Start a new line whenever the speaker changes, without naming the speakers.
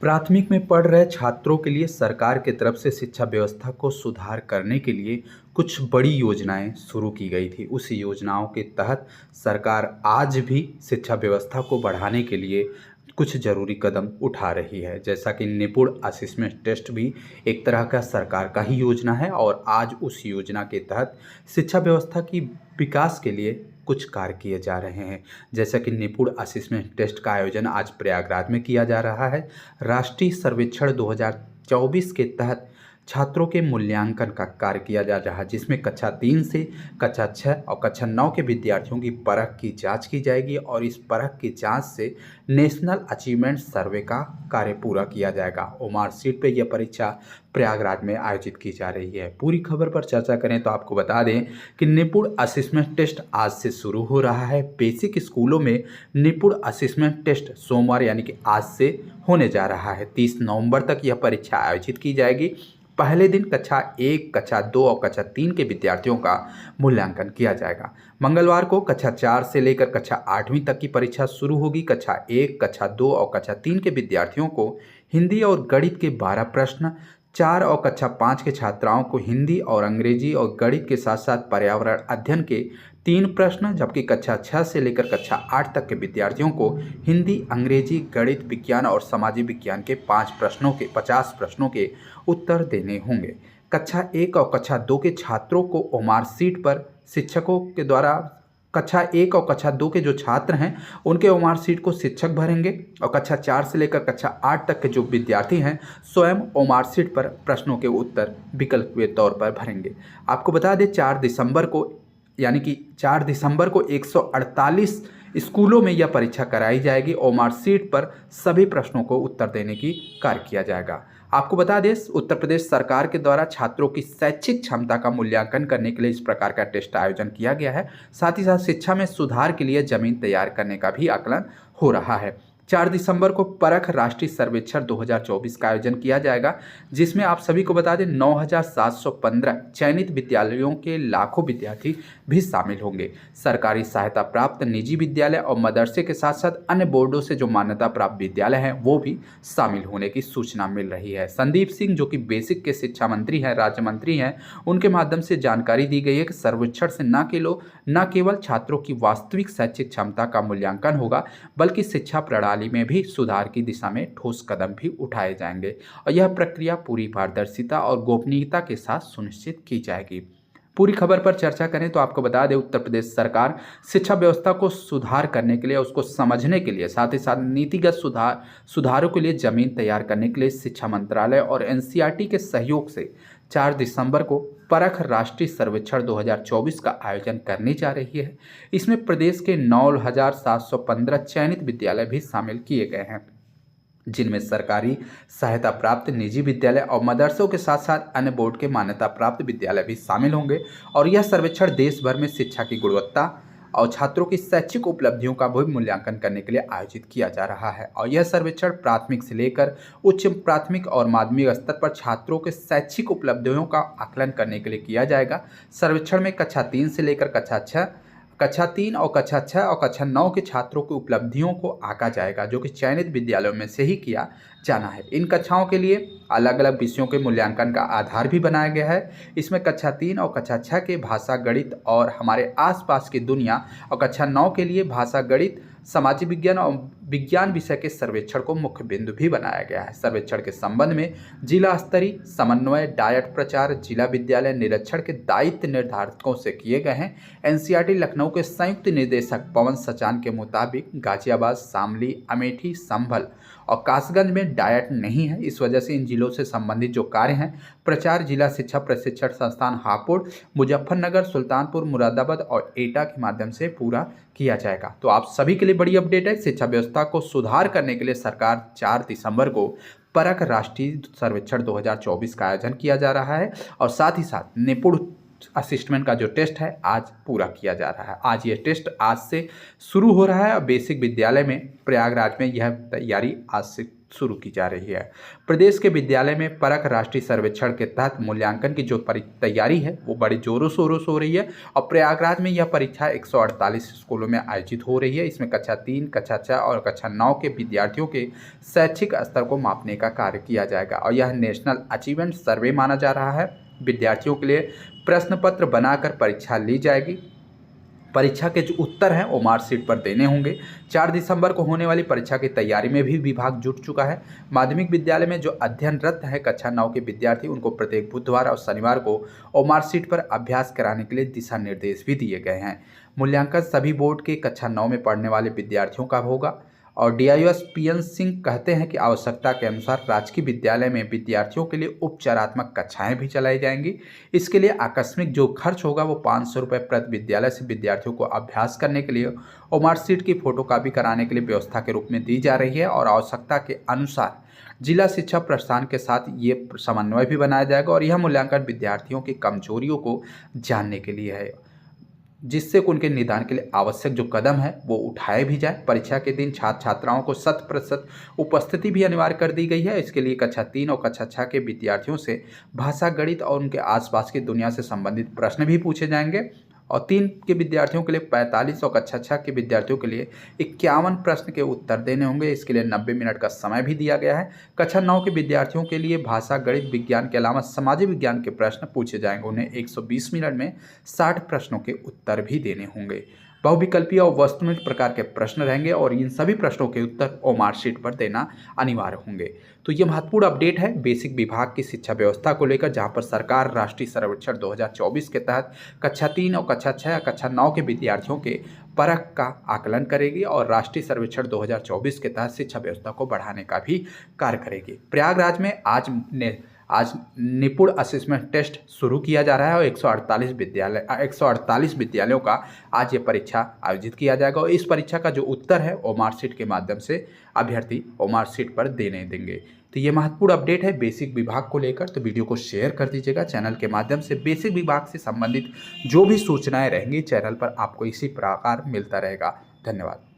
प्राथमिक में पढ़ रहे छात्रों के लिए सरकार की तरफ से शिक्षा व्यवस्था को सुधार करने के लिए कुछ बड़ी योजनाएं शुरू की गई थी। उस योजनाओं के तहत सरकार आज भी शिक्षा व्यवस्था को बढ़ाने के लिए कुछ ज़रूरी कदम उठा रही है। जैसा कि निपुण असेसमेंट टेस्ट भी एक तरह का सरकार का ही योजना है और आज उस योजना के तहत शिक्षा व्यवस्था की विकास के लिए कुछ कार्य किए जा रहे हैं। जैसा कि निपुण असेसमेंट टेस्ट का आयोजन आज प्रयागराज में किया जा रहा है। राष्ट्रीय सर्वेक्षण 2024 के तहत छात्रों के मूल्यांकन का कार्य किया जा रहा है, जिसमें कक्षा 3 से कक्षा 6 और कक्षा 9 के विद्यार्थियों की परख की जांच की जाएगी और इस परख की जांच से नेशनल अचीवमेंट सर्वे का कार्य पूरा किया जाएगा। ओमार सीट पे यह परीक्षा प्रयागराज में आयोजित की जा रही है। पूरी खबर पर चर्चा करें तो आपको बता दें कि निपुण असेसमेंट टेस्ट आज से शुरू हो रहा है। बेसिक स्कूलों में निपुण असेसमेंट टेस्ट सोमवार यानी कि आज से होने जा रहा है। 30 नवंबर तक यह परीक्षा आयोजित की जाएगी। पहले दिन कक्षा 1, कक्षा 2 और कक्षा 3 के विद्यार्थियों का मूल्यांकन किया जाएगा। मंगलवार को कक्षा 4 से लेकर कक्षा 8वीं तक की परीक्षा शुरू होगी। कक्षा 1, कक्षा 2 और कक्षा 3 के विद्यार्थियों को हिंदी और गणित के 12 प्रश्न, 4 और कक्षा 5 के छात्राओं को हिंदी और अंग्रेजी और गणित के साथ साथ पर्यावरण अध्ययन के 3 प्रश्न, जबकि कक्षा 6 से लेकर कक्षा 8 तक के विद्यार्थियों को हिंदी, अंग्रेजी, गणित, विज्ञान और सामाजिक विज्ञान के 50 प्रश्नों के उत्तर देने होंगे। कक्षा 1 और कक्षा 2 के छात्रों को ओमार सीट पर शिक्षकों के द्वारा कक्षा 1 और कक्षा 2 के जो छात्र हैं उनके ओमार सीट को शिक्षक भरेंगे और कक्षा 4 से लेकर कक्षा 8 तक के जो विद्यार्थी हैं स्वयं ओमार सीट पर प्रश्नों के उत्तर विकल्प के तौर पर भरेंगे। आपको बता दें 4 दिसंबर को 148 स्कूलों में यह परीक्षा कराई जाएगी। ओमार सीट पर सभी प्रश्नों को उत्तर देने की कार्य किया जाएगा। आपको बता दें उत्तर प्रदेश सरकार के द्वारा छात्रों की शैक्षिक क्षमता का मूल्यांकन करने के लिए इस प्रकार का टेस्ट आयोजन किया गया है। साथ ही साथ शिक्षा में सुधार के लिए जमीन तैयार करने का भी आकलन हो रहा है। 4 दिसंबर को परख राष्ट्रीय सर्वेक्षण 2024 का आयोजन किया जाएगा, जिसमें आप सभी को बता दें 9,715 चयनित विद्यालयों के लाखों विद्यार्थी भी शामिल होंगे। सरकारी सहायता प्राप्त निजी विद्यालय और मदरसे के साथ साथ अन्य बोर्डों से जो मान्यता प्राप्त विद्यालय हैं वो भी शामिल होने की सूचना मिल रही है। संदीप सिंह जो कि बेसिक के शिक्षा मंत्री हैं, राज्य मंत्री हैं, उनके माध्यम से जानकारी दी गई है कि सर्वेक्षण से न केवल छात्रों की वास्तविक शैक्षिक क्षमता का मूल्यांकन होगा, बल्कि शिक्षा प्रणाली में भी सुधार की दिशा में ठोस कदम भी उठाए जाएंगे और यह प्रक्रिया पूरी पारदर्शिता और गोपनीयता के साथ सुनिश्चित की जाएगी। पूरी खबर पर चर्चा करें तो आपको बता दें उत्तर प्रदेश सरकार शिक्षा व्यवस्था को सुधार करने के लिए, उसको समझने के लिए, साथ ही साथ नीतिगत सुधारों के लिए जमीन तैयार करने के लिए शिक्षा मंत्रालय और एनसीईआरटी के सहयोग से 4 दिसंबर को परख राष्ट्रीय सर्वेक्षण 2024 का आयोजन करने जा रही है। इसमें प्रदेश के 9,715 चयनित विद्यालय भी शामिल किए गए हैं, जिनमें सरकारी सहायता प्राप्त निजी विद्यालय और मदरसों के साथ साथ अन्य बोर्ड के मान्यता प्राप्त विद्यालय भी शामिल होंगे। और यह सर्वेक्षण देश भर में शिक्षा की गुणवत्ता और छात्रों की शैक्षिक उपलब्धियों का भी मूल्यांकन करने के लिए आयोजित किया जा रहा है। और यह सर्वेक्षण प्राथमिक से लेकर उच्च प्राथमिक और माध्यमिक स्तर पर छात्रों के शैक्षिक उपलब्धियों का आकलन करने के लिए किया जाएगा। सर्वेक्षण में कक्षा 3 से लेकर कक्षा 3 और कक्षा 6 और कक्षा 9 के छात्रों की उपलब्धियों को आंका जाएगा, जो कि चयनित विद्यालयों में से ही किया जाना है। इन कक्षाओं के लिए अलग अलग विषयों के मूल्यांकन का आधार भी बनाया गया है। इसमें कक्षा 3 और कक्षा 6 के भाषा, गणित और हमारे आसपास की दुनिया और कक्षा 9 के लिए भाषा, गणित, सामाजिक विज्ञान और विज्ञान विषय के सर्वेक्षण को मुख्य बिंदु भी बनाया गया है। सर्वेक्षण के संबंध में जिला स्तरीय समन्वय, डायट प्रचार, जिला विद्यालय निरीक्षण के दायित्व निर्धारकों से किए गए हैं। एनसीईआरटी लखनऊ के संयुक्त निदेशक पवन सचान के मुताबिक गाजियाबाद, शामली, अमेठी, संभल और कासगंज में डायट नहीं है। इस वजह से इन जिलों से संबंधित जो कार्य हैं प्रचार जिला शिक्षा प्रशिक्षण संस्थान हापुड़, मुजफ्फरनगर, सुल्तानपुर, मुरादाबाद और एटा के माध्यम से पूरा किया जाएगा। तो आप सभी के लिए बड़ी अपडेट है। शिक्षा व्यवस्था को सुधार करने के लिए सरकार 4 दिसंबर को परख राष्ट्रीय सर्वेक्षण 2024 का आयोजन किया जा रहा है और साथ ही साथ निपुण असिस्टमेंट का जो टेस्ट है आज पूरा किया जा रहा है। आज ये टेस्ट आज से शुरू हो रहा है और बेसिक विद्यालय में प्रयागराज में यह तैयारी आज से शुरू की जा रही है। प्रदेश के विद्यालय में परख राष्ट्रीय सर्वेक्षण के तहत मूल्यांकन की जो तैयारी है वो बड़ी जोरों शोरों से हो रही है और प्रयागराज में यह परीक्षा 148 स्कूलों में आयोजित हो रही है। इसमें कक्षा 3, कक्षा 6 और कक्षा 9 के विद्यार्थियों के शैक्षिक स्तर को मापने का कार्य किया जाएगा और यह नेशनल अचीवमेंट सर्वे माना जा रहा है। विद्यार्थियों के लिए प्रश्न पत्र बनाकर परीक्षा ली जाएगी। परीक्षा के जो उत्तर हैं वो मार्कशीट पर देने होंगे। 4 दिसंबर को होने वाली परीक्षा की तैयारी में भी विभाग जुट चुका है। माध्यमिक विद्यालय में जो अध्ययनरत है कक्षा 9 के विद्यार्थी, उनको प्रत्येक बुधवार और शनिवार को और मार्कशीट पर अभ्यास कराने के लिए दिशा निर्देश भी दिए गए हैं। मूल्यांकन सभी बोर्ड के कक्षा 9 में पढ़ने वाले विद्यार्थियों का होगा और डीआईओएस पीएन सिंह कहते हैं कि आवश्यकता के अनुसार राजकीय विद्यालय में विद्यार्थियों के लिए उपचारात्मक कक्षाएं भी चलाई जाएंगी। इसके लिए आकस्मिक जो खर्च होगा वो 500 रुपये प्रति विद्यालय से विद्यार्थियों को अभ्यास करने के लिए और मार्कशीट की फोटोकॉपी कराने के लिए व्यवस्था के रूप में दी जा रही है और आवश्यकता के अनुसार जिला शिक्षा प्रशासन के साथ ये समन्वय भी बनाया जाएगा और यह मूल्यांकन विद्यार्थियों की कमजोरियों को जानने के लिए है, जिससे उनके निदान के लिए आवश्यक जो कदम है वो उठाए भी जाए। परीक्षा के दिन छात्र छात्राओं को 100% उपस्थिति भी अनिवार्य कर दी गई है। इसके लिए कक्षा 3 और कक्षा 6 के विद्यार्थियों से भाषा, गणित और उनके आसपास की दुनिया से संबंधित प्रश्न भी पूछे जाएंगे और 3 के विद्यार्थियों के लिए 45 और कक्षा 6 के विद्यार्थियों के लिए 51 प्रश्न के उत्तर देने होंगे। इसके लिए 90 मिनट का समय भी दिया गया है। कक्षा 9 के विद्यार्थियों के लिए भाषा, गणित, विज्ञान के अलावा सामाजिक विज्ञान के प्रश्न पूछे जाएंगे। उन्हें 120 मिनट में 60 प्रश्नों के उत्तर भी देने होंगे। बहुविकल्पीय और वस्तुनिष्ठ प्रकार के प्रश्न रहेंगे और इन सभी प्रश्नों के उत्तर और मार्कशीट पर देना अनिवार्य होंगे। तो ये महत्वपूर्ण अपडेट है बेसिक विभाग की शिक्षा व्यवस्था को लेकर, जहां पर सरकार राष्ट्रीय सर्वेक्षण 2024 के तहत कक्षा 3 और कक्षा 6 या कक्षा 9 के विद्यार्थियों के परख का आकलन करेगी और राष्ट्रीय सर्वेक्षण 2024 के तहत शिक्षा व्यवस्था को बढ़ाने का भी कार्य करेगी। प्रयागराज में आज निपुण असेसमेंट टेस्ट शुरू किया जा रहा है और 148 विद्यालयों का आज ये परीक्षा आयोजित किया जाएगा और इस परीक्षा का जो उत्तर है वो मार्कशीट के माध्यम से अभ्यर्थी और मार्कशीट पर देने देंगे। तो ये महत्वपूर्ण अपडेट है बेसिक विभाग को लेकर, तो वीडियो को शेयर कर दीजिएगा। चैनल के माध्यम से बेसिक विभाग से संबंधित जो भी सूचनाएं रहेंगी चैनल पर आपको इसी प्रकार मिलता रहेगा। धन्यवाद।